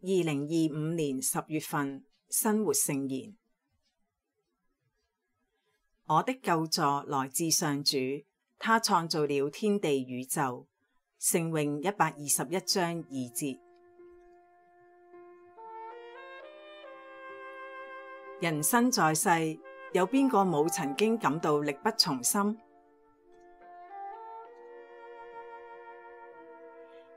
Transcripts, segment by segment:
2025年10月份生活聖言。我的救助來自上主，他創造了天地宇宙。聖詠121章2節。人生在世，有邊個冇曾經感到力不從心？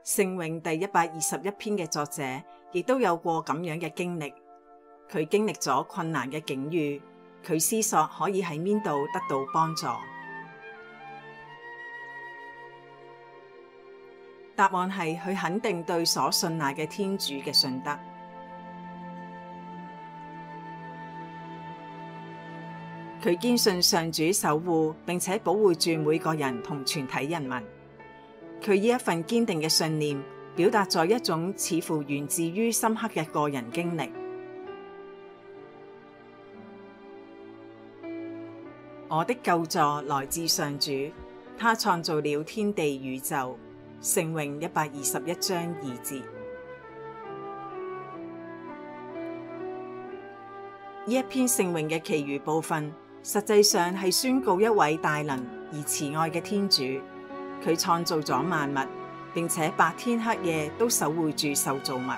聖詠第121篇嘅作者亦都有過咁樣嘅經歷。佢經歷咗困難嘅境遇，佢思索可以喺邊度得到幫助。答案係佢肯定對所信賴嘅天主嘅信德。佢堅信上主守護並且保護住每個人同全體人民。佢呢一份堅定嘅信念，表達咗一種似乎源自於深刻嘅個人經歷。我的救助來自上主，他創造了天地宇宙。聖詠121章2節。呢一篇聖詠嘅其餘部分，實際上係宣告一位大能而慈愛嘅天主。佢創造咗萬物，並且白天黑夜都守護住受造物。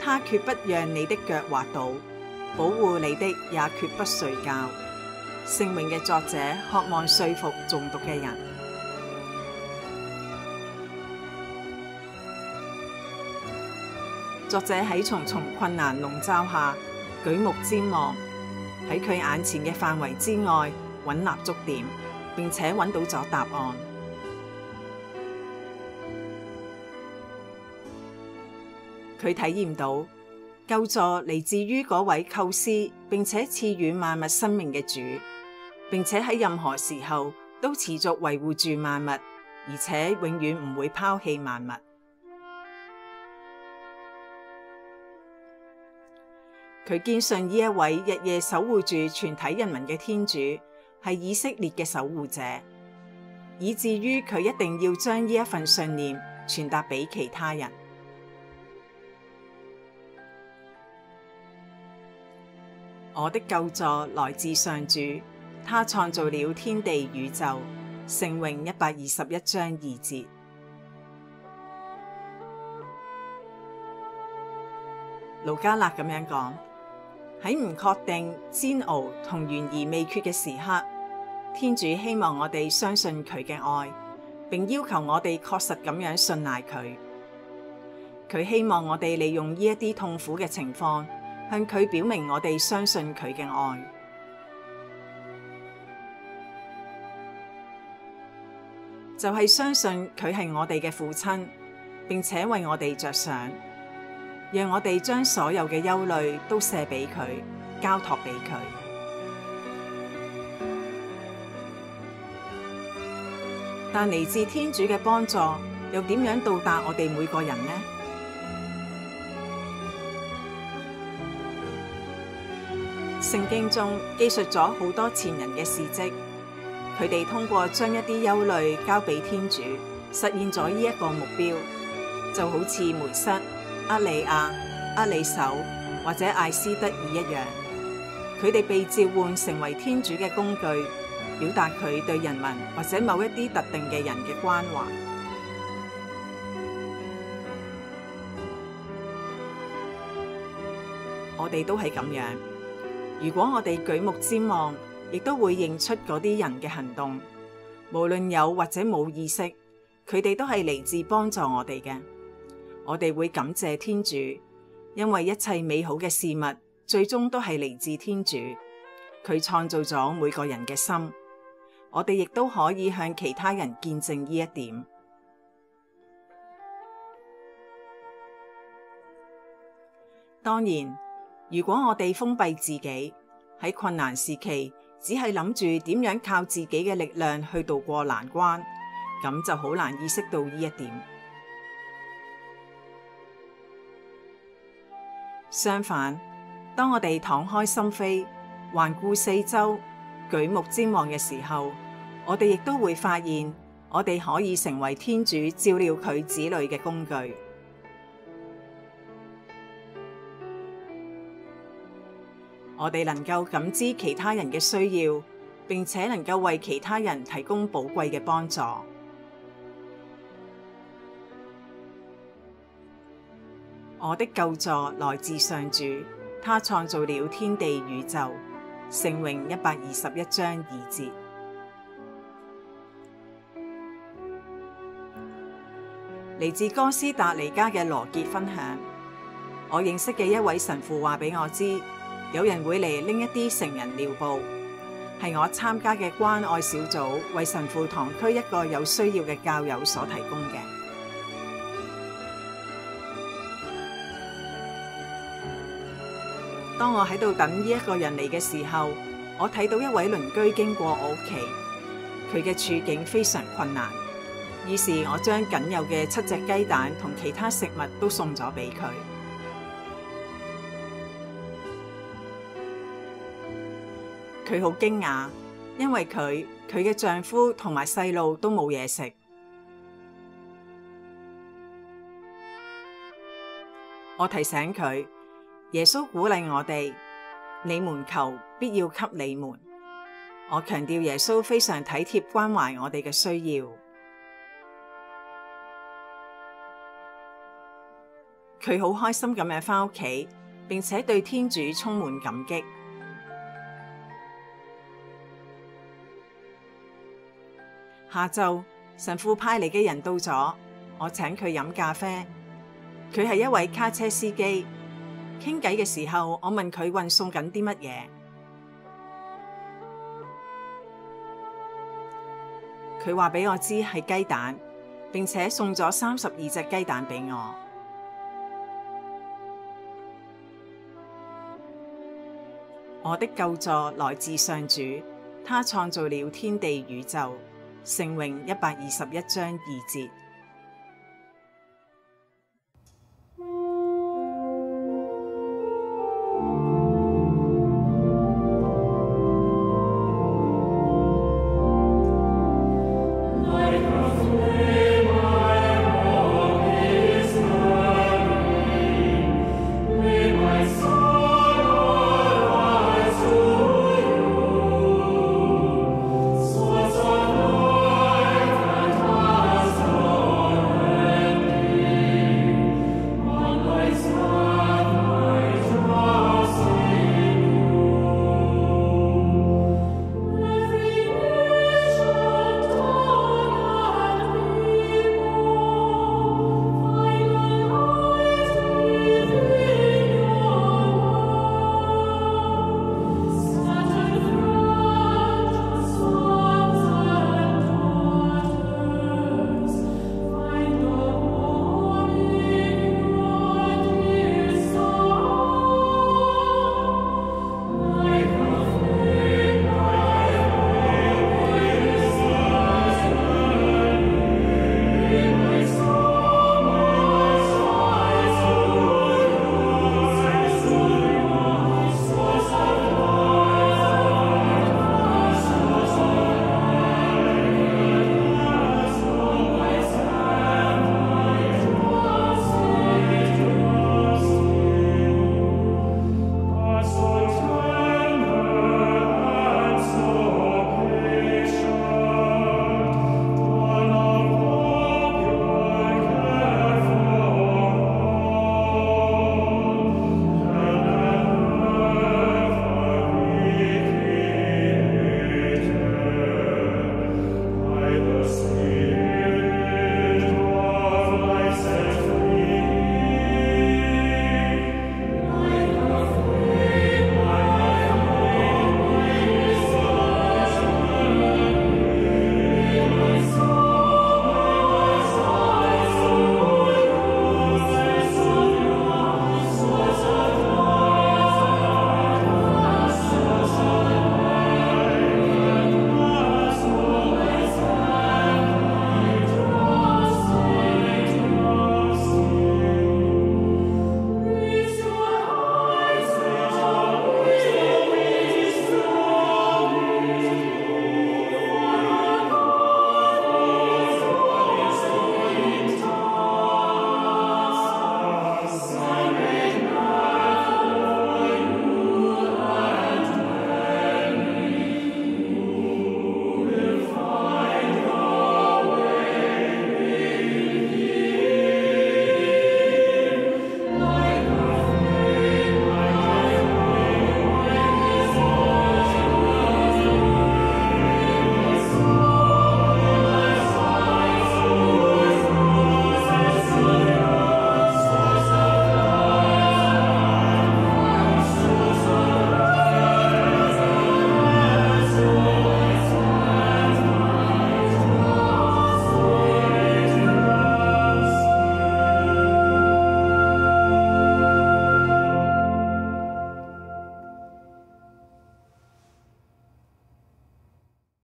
他決不讓你的腳滑倒，保護你的也決不睡覺。聖詠嘅作者渴望說服誦讀嘅人。作者喺重重困難籠罩下，舉目瞻望，喺佢眼前嘅範圍之外揾立足點，並且揾到咗答案。佢體驗到救助嚟自於嗰位構思並且賜予萬物生命嘅主，並且喺任何時候都持續維護住萬物，而且永遠唔會拋棄萬物。佢堅信呢一位日夜守護住全體人民嘅天主係以色列嘅守護者，以至於佢一定要將呢一份信念傳達俾其他人。我的救助來自上主，他創造了天地宇宙。聖詠121章2節。盧加勒咁樣講：喺唔確定、煎熬同懸而未決嘅時刻，天主希望我哋相信佢嘅愛，並要求我哋確實咁樣信賴佢。佢希望我哋利用呢一啲痛苦嘅情況，向佢表明我哋相信佢嘅愛。就係相信佢係我哋嘅父親，並且為我哋着想，讓我哋將所有嘅憂慮都卸俾佢，交託俾佢。但嚟自天主嘅幫助，又點樣到達我哋每個人呢？聖經中記述咗好多前人嘅事蹟，佢哋通過將一啲憂慮交俾天主，實現咗呢一個目標。就好似梅瑟、厄里亞、厄里叟或者艾斯德爾一樣，佢哋被召喚成為天主嘅工具，表達佢對人民或者某一啲特定嘅人嘅關懷。我哋都係咁樣。如果我哋舉目瞻望，亦都會認出嗰啲人嘅行動，無論有或者冇意識，佢哋都係嚟自幫助我哋嘅。我哋會感謝天主，因為一切美好嘅事物最終都係嚟自天主。佢創造咗每個人嘅心，我哋亦都可以向其他人見證呢一點。當然，如果我哋封閉自己，喺困難時期只係諗住點樣靠自己嘅力量去渡過難關，咁就好難意識到呢一點。相反，當我哋敞開心扉，環顧四周，舉目瞻望嘅時候，我哋亦都會發現我哋可以成為天主照料佢子女嘅工具。我哋能夠感知其他人嘅需要，並且能夠為其他人提供寶貴嘅幫助。我的救助來自上主，他創造了天地宇宙。聖詠121章2節。嚟自哥斯達黎加嘅羅傑分享，我認識嘅一位神父話俾我知，有人會嚟拎一啲成人尿布，係我參加嘅關愛小組為神父堂區一個有需要嘅教友所提供嘅。當我喺度等呢一個人嚟嘅時候，我睇到一位鄰居經過我屋企，佢嘅處境非常困難，於是我將僅有嘅7隻雞蛋同其他食物都送咗俾佢。佢好驚訝，因為佢嘅丈夫同埋細路都冇嘢食。我提醒佢，耶穌鼓勵我哋，你們求，必要給你們。我強調耶穌非常體貼關懷我哋嘅需要。佢好開心咁樣返屋企，並且對天主充滿感激。下晝，神父派嚟嘅人到咗，我請佢飲咖啡。佢係一位卡車司機。傾偈嘅時候，我問佢運送緊啲乜嘢。佢話俾我知係雞蛋，並且送咗32隻雞蛋俾我。我的救助來自上主，他創造了天地宇宙。聖詠121章2節。